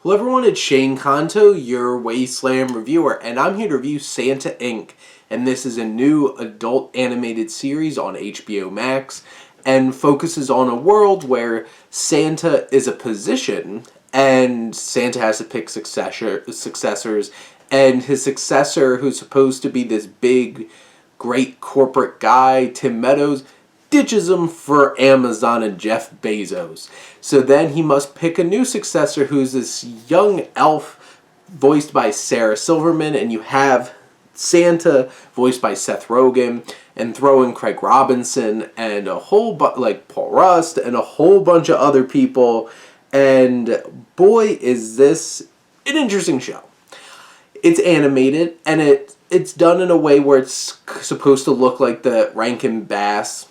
Hello everyone, it's Shane Kanto, your Wasteland reviewer, and I'm here to review Santa Inc. And this is a new adult animated series on HBO Max and focuses on a world where Santa is a position and Santa has to pick successors, and his successor, who's supposed to be this big, great corporate guy, Tim Meadows, ditches him for Amazon and Jeff Bezos. So then he must pick a new successor who's this young elf voiced by Silverman, and you have Santa voiced by Seth Rogen, and throw in Craig Robinson and a whole like Paul Rust and a whole bunch of other people, and boy is this an interesting show. It's animated, and it's done in a way where it's supposed to look like the Rankin Bass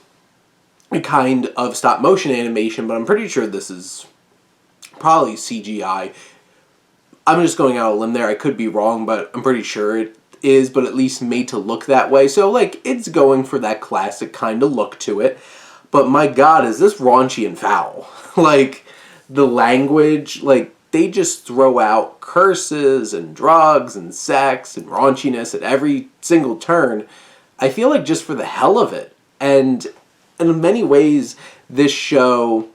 kind of stop motion animation, but I'm pretty sure this is probably CGI. I'm just going out on a limb there. I could be wrong, but I'm pretty sure it is, but at least made to look that way. So, like, it's going for that classic kind of look to it. But my God, is this raunchy and foul. Like, the language, like, they just throw out curses and drugs and sex and raunchiness at every single turn. I feel like just for the hell of it. And in many ways, this show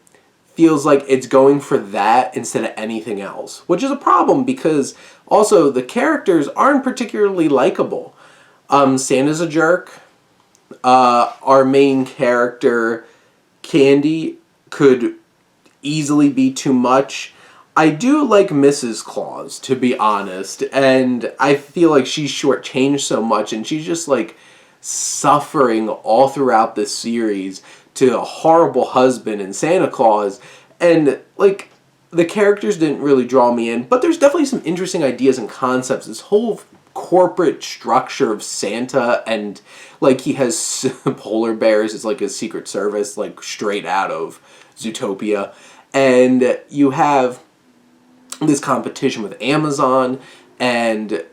feels like it's going for that instead of anything else, which is a problem because also the characters aren't particularly likable. Santa's a jerk. Our main character, Candy, could easily be too much. I do like Mrs. Claus, to be honest, and I feel like she's shortchanged so much, and she's just like suffering all throughout this series to a horrible husband in Santa Claus, and like the characters didn't really draw me in, but there's definitely some interesting ideas and concepts. This whole corporate structure of Santa, and like he has polar bears, it's like a secret service, like straight out of Zootopia, and you have this competition with Amazon and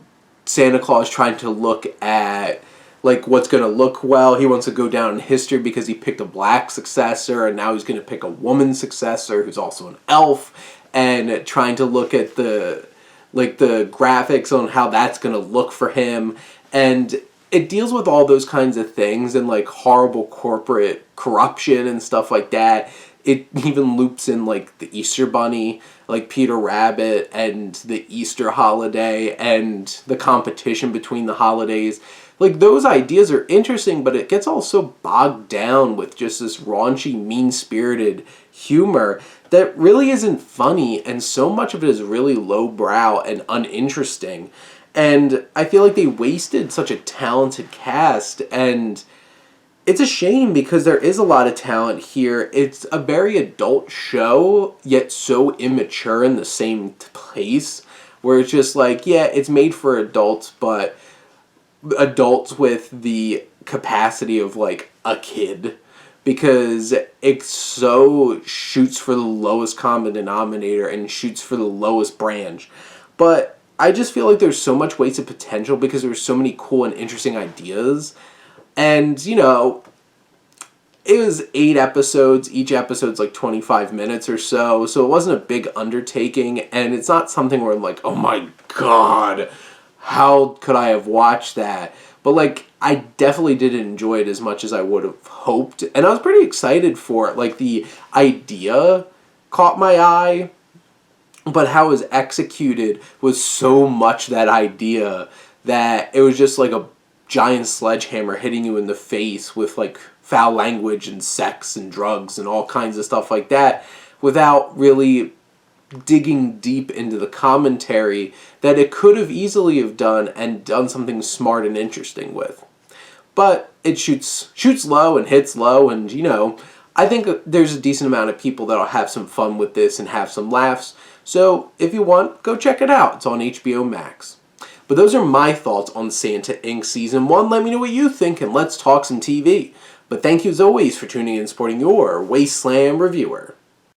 Santa Claus trying to look at like what's going to look well. He wants to go down in history because he picked a black successor, and now he's going to pick a woman successor who's also an elf, and trying to look at the graphics on how that's going to look for him. And it deals with all those kinds of things and like horrible corporate corruption and stuff like that. It even loops in like the Easter Bunny, like Peter Rabbit, and the Easter holiday, and the competition between the holidays. Like, those ideas are interesting, but it gets all so bogged down with just this raunchy, mean-spirited humor that really isn't funny, and so much of it is really lowbrow and uninteresting. And I feel like they wasted such a talented cast, and it's a shame because there is a lot of talent here. It's a very adult show, yet so immature in the same place, where it's just like, yeah, it's made for adults, but adults with the capacity of like a kid, because it so shoots for the lowest common denominator and shoots for the lowest branch. But I just feel like there's so much wasted potential because there's so many cool and interesting ideas. And, you know, it was 8 episodes. Each episode's like 25 minutes or so. So it wasn't a big undertaking. And it's not something where I'm like, oh my God, how could I have watched that? But like, I definitely didn't enjoy it as much as I would have hoped. And I was pretty excited for it. Like, the idea caught my eye, but how it was executed was so much that idea that it was just like a giant sledgehammer hitting you in the face with like foul language and sex and drugs and all kinds of stuff like that, without really digging deep into the commentary that it could have easily have done and done something smart and interesting with. But it shoots low and hits low, and you know, I think there's a decent amount of people that'll have some fun with this and have some laughs. So if you want, go check it out. It's on HBO Max. But those are my thoughts on Santa Inc. Season 1. Let me know what you think, and let's talk some TV. But thank you as always for tuning in and supporting your Wasteland reviewer.